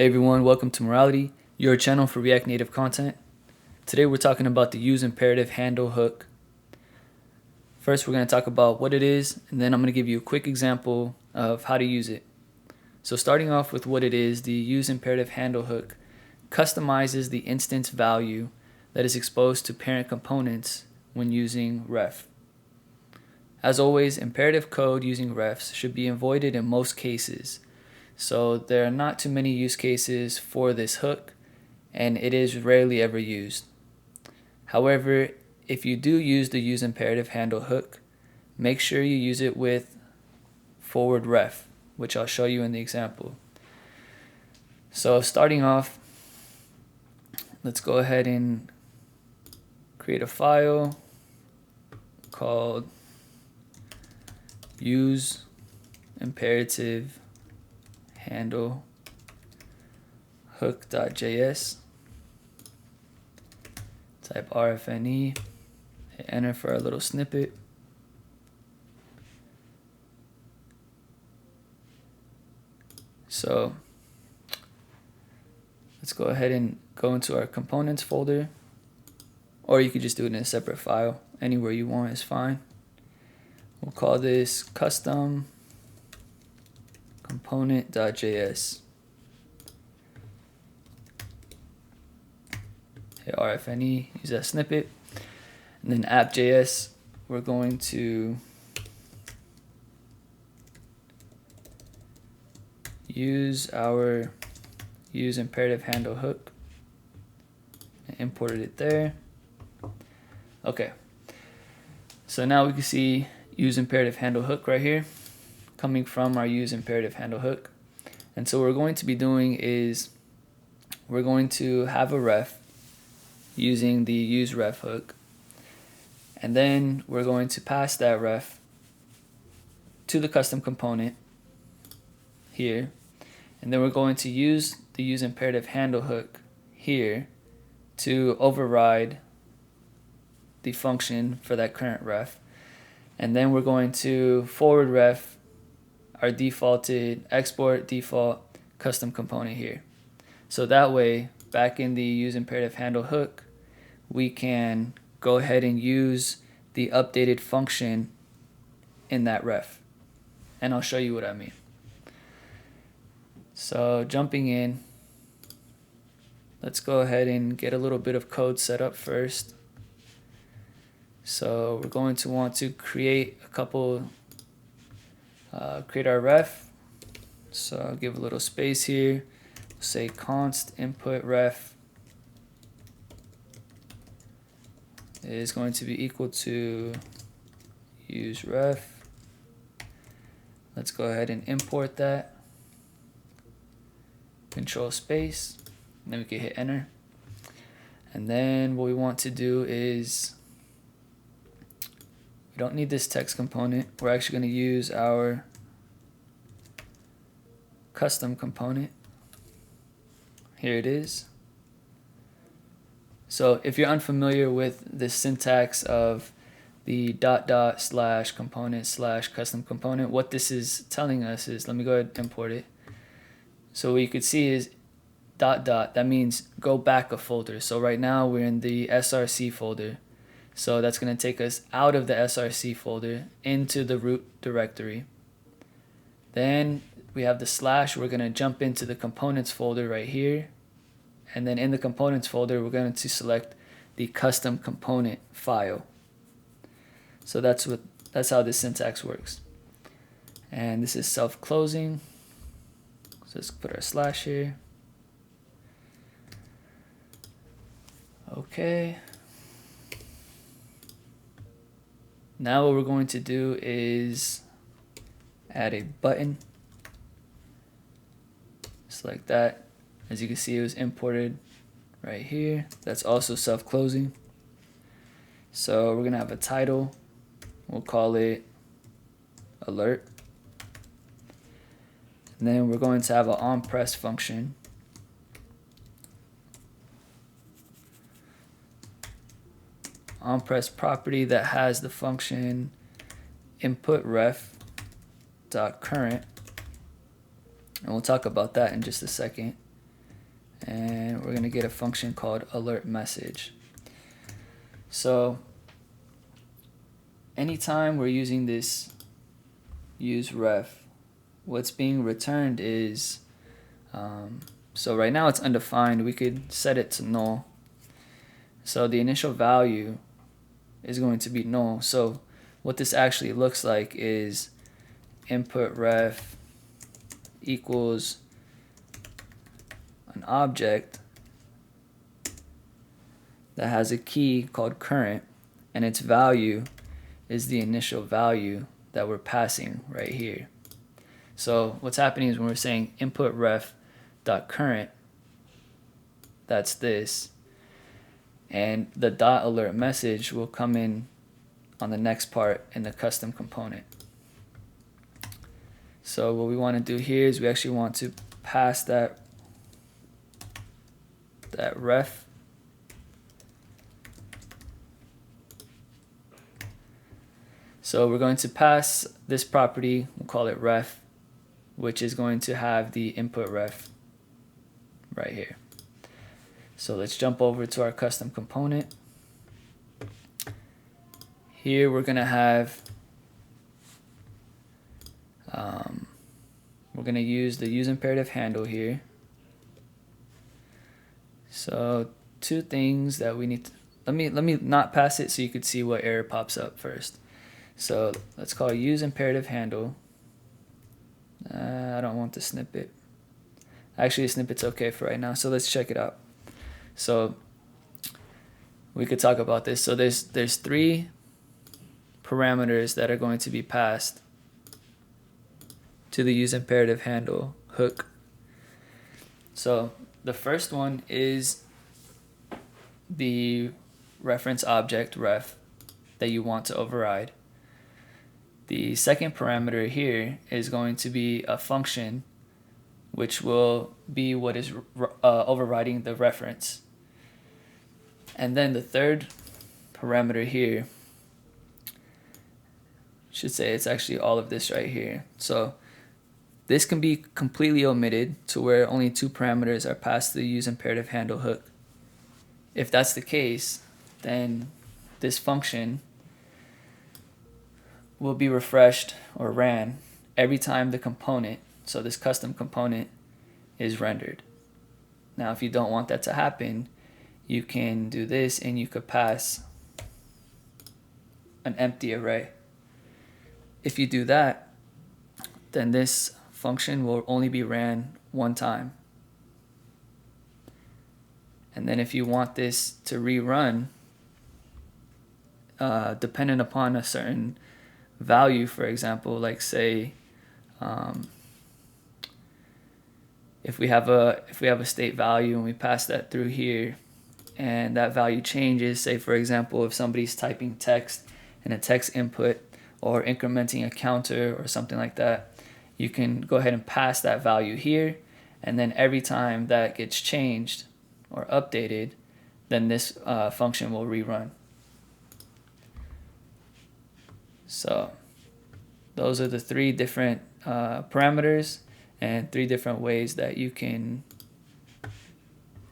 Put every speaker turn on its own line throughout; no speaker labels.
Hey everyone, welcome to Moreality, your channel for React Native content. Today we're talking about the useImperativeHandle hook. First we're going to talk about what it is, and then I'm going to give you a quick example of how to use it. So starting off with what it is, the useImperativeHandle hook customizes the instance value that is exposed to parent components when using ref. As always, imperative code using refs should be avoided in most cases. So there are not too many use cases for this hook, and it is rarely ever used. However, if you do use the useImperativeHandle hook, make sure you use it with forward ref, which I'll show you in the example. So starting off, let's go ahead and create a file called useImperativeHandle hook.js. Type RFNE, hit enter for our little snippet. So let's go ahead and go into our components folder, or you could just do it in a separate file. Anywhere you want is fine. We'll call this custom component.js. Hit RFNE, use that snippet. And then app.js, we're going to use our useImperativeHandle hook and imported it there. Okay, so now we can see useImperativeHandle hook right here coming from our useImperativeHandle hook. And so what we're going to be doing is we're going to have a ref using the useRef hook, and then we're going to pass that ref to the custom component here, and then we're going to use the useImperativeHandle hook here to override the function for that current ref, and then we're going to forward ref our defaulted export default custom component here. So that way, back in the useImperativeHandle hook, we can go ahead and use the updated function in that ref. And I'll show you what I mean. So jumping in, let's go ahead and get a little bit of code set up first. So we're going to want to create create our ref. So I'll give a little space here. Say const input ref is going to be equal to useRef. Let's go ahead and import that. Control space, and then we can hit enter. And then what we want to do is, we don't need this text component. We're actually going to use our custom component. Here it is. So if you're unfamiliar with the syntax of the /component/custom component, what this is telling us is, let me go ahead and import it. So what you could see is ... that means go back a folder. So right now we're in the src folder. So that's going to take us out of the src folder into the root directory. Then we have the slash, we're going to jump into the components folder right here. And then in the components folder, we're going to select the custom component file. So that's how this syntax works. And this is self-closing. So let's put our slash here. Okay. Now what we're going to do is add a button. Just like that. As you can see, it was imported right here. That's also self-closing. So we're going to have a title. We'll call it alert. And then we're going to have an onPress function. onPress property that has the function inputRef.current. And we'll talk about that in just a second. and we're going to get a function called alert message. So anytime we're using this useRef, what's being returned is, so right now it's undefined. We could set it to null. So the initial value is going to be null. So what this actually looks like is input ref equals an object that has a key called current, and its value is the initial value that we're passing right here. So what's happening is when we're saying input ref dot current, that's this, and the dot alert message will come in on the next part in the custom component. So what we want to do here is we actually want to pass that ref So we're going to pass this property, we'll call it ref, which is going to have the input ref right here. So let's jump over to our custom component. Here we're going to have, we're going to use the useImperativeHandle here. So two things that we need to, let me not pass it so you could see what error pops up first. So let's call useImperativeHandle. I don't want the snippet. Actually, the snippet's okay for right now, so let's check it out. So we could talk about this. So there's three parameters that are going to be passed to the useImperativeHandle hook. So the first one is the reference object ref that you want to override. The second parameter here is going to be a function which will be what is overriding the reference. And then the third parameter here, should say it's actually all of this right here. So this can be completely omitted to where only two parameters are passed to the useImperativeHandle hook. If that's the case, then this function will be refreshed or ran every time the component, so this custom component, is rendered. Now if you don't want that to happen, you can do this and you could pass an empty array. If you do that, then this function will only be ran one time. And then if you want this to rerun, dependent upon a certain value, for example, like say if we have a state value and we pass that through here and that value changes, say for example if somebody's typing text in a text input or incrementing a counter or something like that, you can go ahead and pass that value here, and then every time that gets changed or updated, then this function will rerun. So those are the three different parameters and three different ways that you can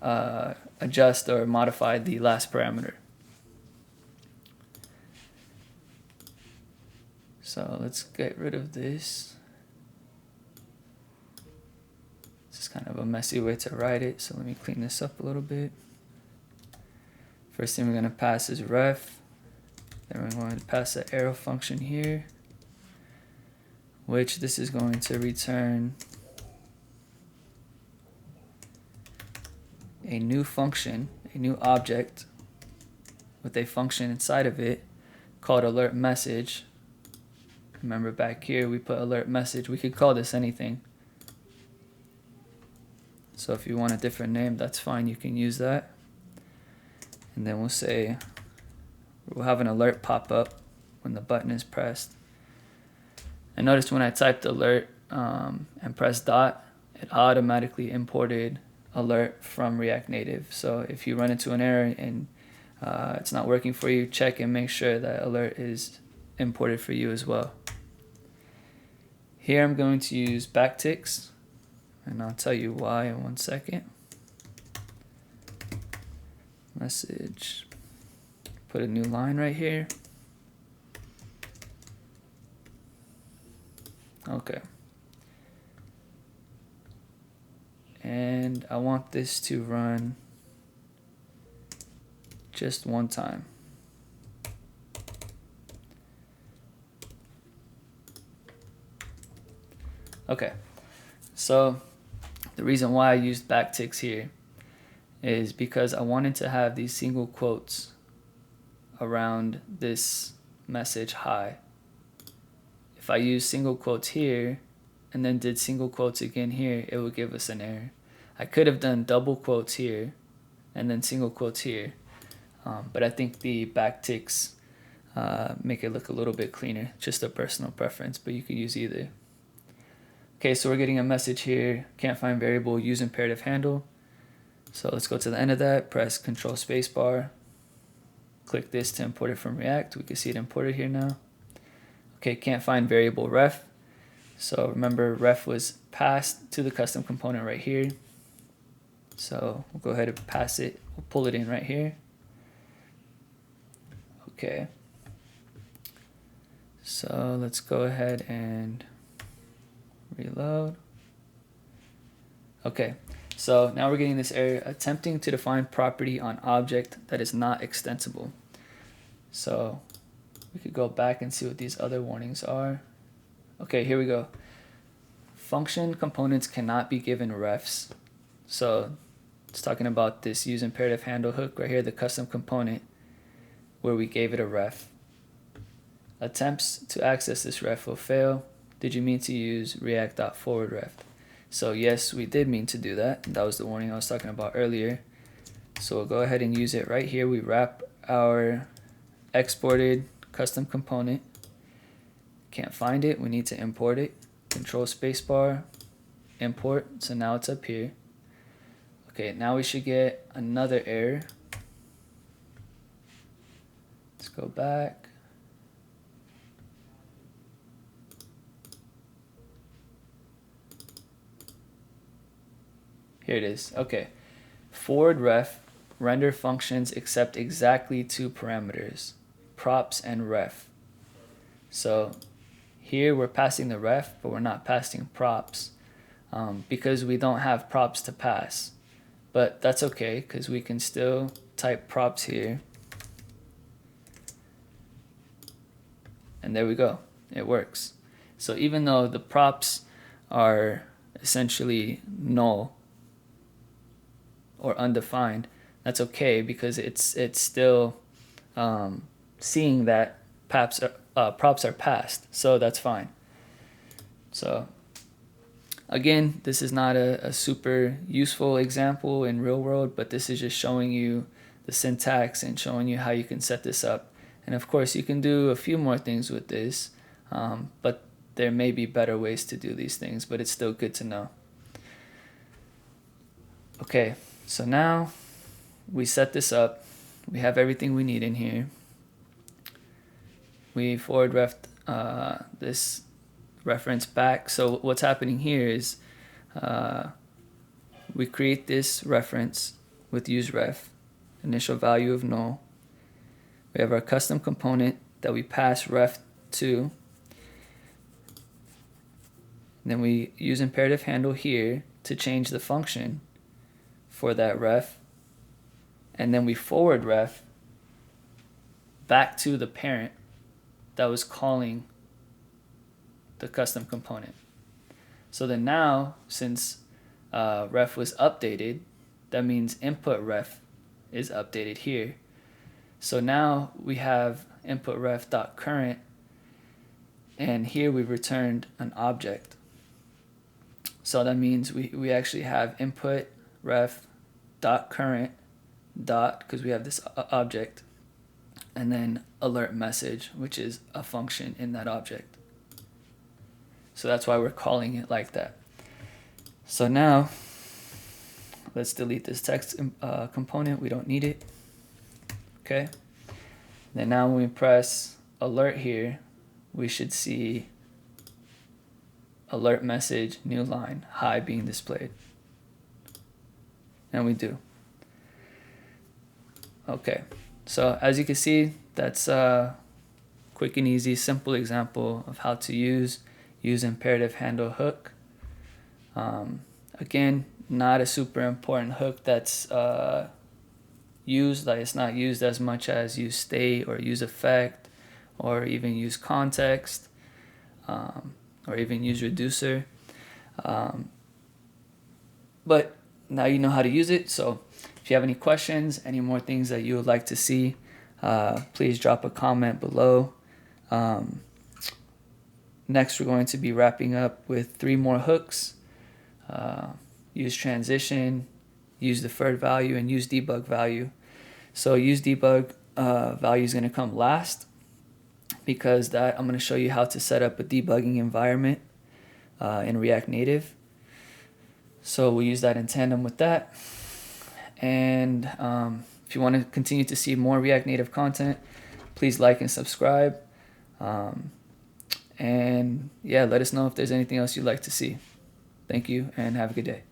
adjust or modify the last parameter. So let's get rid of this. This is kind of a messy way to write it, so let me clean this up a little bit. First thing we're going to pass is ref. Then we're going to pass the arrow function here, which this is going to return a new function, a new object with a function inside of it called alert message. Remember back here we put alert message. We could call this anything. So if you want a different name, that's fine, you can use that. And then we'll say we'll have an alert pop up when the button is pressed. And notice when I typed alert and pressed dot, it automatically imported alert from React Native. So if you run into an error and it's not working for you, check and make sure that alert is imported for you as well. Here I'm going to use backticks, and I'll tell you why in 1 second. message, put a new line right here. Okay. And I want this to run just one time. Okay, so the reason why I used backticks here is because I wanted to have these single quotes around this message hi. If I use single quotes here and then did single quotes again here, it would give us an error. I could have done double quotes here and then single quotes here, but I think the backticks make it look a little bit cleaner. Just a personal preference, but you could use either. Okay, so we're getting a message here, can't find variable, use imperative handle. So let's go to the end of that, press Control Spacebar, click this to import it from React. We can see it imported here now. Okay, can't find variable ref. So remember, ref was passed to the custom component right here. So we'll go ahead and pass it, we'll pull it in right here. Okay. So let's go ahead and reload. Okay, so now we're getting this error, attempting to define property on object that is not extensible. So we could go back and see what these other warnings are. Okay, here we go. Function components cannot be given refs. So it's talking about this use imperative handle hook right here, the custom component where we gave it a ref. Attempts to access this ref will fail. Did you mean to use react.forwardRef? So yes, we did mean to do that. That was the warning I was talking about earlier. So we'll go ahead and use it right here. We wrap our exported custom component. Can't find it, we need to import it. Control Spacebar, import, so now it's up here. Okay, now we should get another error. Let's go back. Here it is. Okay. Forward ref, render functions accept exactly two parameters, props and ref. So here we're passing the ref, but we're not passing props because we don't have props to pass. But that's okay because we can still type props here. And there we go. It works. So even though the props are essentially null or undefined, that's okay because it's still seeing that props are passed, so that's fine. So again, this is not a super useful example in real world, but this is just showing you the syntax and showing you how you can set this up. And of course you can do a few more things with this, but there may be better ways to do these things, but it's still good to know. Okay, so now we set this up. We have everything we need in here. We forward ref this reference back. So what's happening here is we create this reference with useRef, initial value of null. We have our custom component that we pass ref to. Then we use imperative handle here to change the function for that ref, and then we forward ref back to the parent that was calling the custom component. So then now, since ref was updated, that means input ref is updated here. So now we have input ref.current, and here we returned an object. So that means we actually have input ref.current because we have this object, and then alert message, which is a function in that object. So that's why we're calling it like that. So now let's delete this text component. We don't need it. Okay. Then now when we press alert here, we should see alert message, new line, hi being displayed. And we do. Okay, so as you can see, that's a quick and easy, simple example of how to use imperative handle hook. Again, not a super important hook that's used, like it's not used as much as use state or use effect or even use context or even use reducer. But now you know how to use it. So if you have any questions, any more things that you would like to see, please drop a comment below. Next, we're going to be wrapping up with 3 more hooks. Use transition, use deferred value, and use debug value. So use debug value is going to come last, because that I'm going to show you how to set up a debugging environment in React Native. So we'll use that in tandem with that. And if you want to continue to see more React Native content, please like and subscribe. And yeah, let us know if there's anything else you'd like to see. Thank you and have a good day.